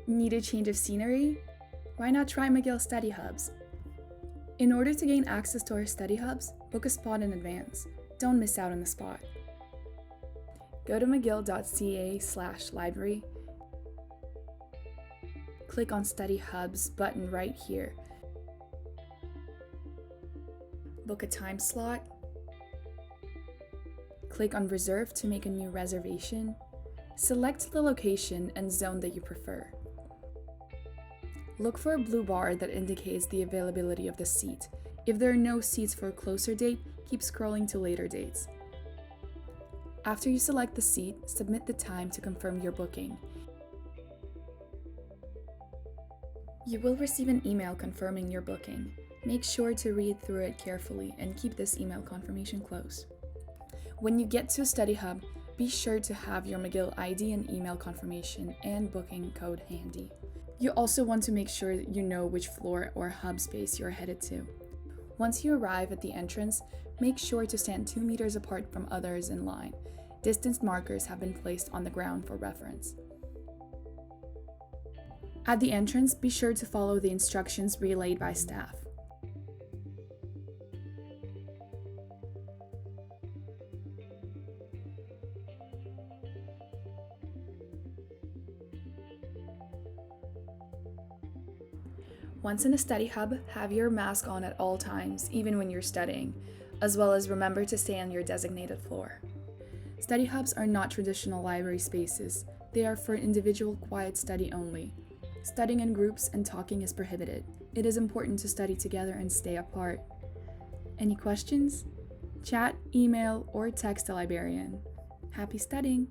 Need a change of scenery? Why not try McGill Study Hubs? In order to gain access to our study hubs, book a spot in advance. Don't miss out on the spot. Go to mcgill.ca/library. Click on Study Hubs button right here. Book a time slot. Click on Reserve to make a new reservation. Select the location and zone that you prefer. Look for a blue bar that indicates the availability of the seat. If there are no seats for a closer date, keep scrolling to later dates. After you select the seat, submit the time to confirm your booking. You will receive an email confirming your booking. Make sure to read through it carefully and keep this email confirmation close. When you get to a study hub, be sure to have your McGill ID and email confirmation and booking code handy. You also want to make sure that you know which floor or hub space you're headed to. Once you arrive at the entrance, make sure to stand 2 meters apart from others in line. Distance markers have been placed on the ground for reference. At the entrance, be sure to follow the instructions relayed by staff. Once in a study hub, have your mask on at all times, even when you're studying, as well as remember to stay on your designated floor. Study hubs are not traditional library spaces. They are for individual quiet study only. Studying in groups and talking is prohibited. It is important to study together and stay apart. Any questions? Chat, email, or text a librarian. Happy studying!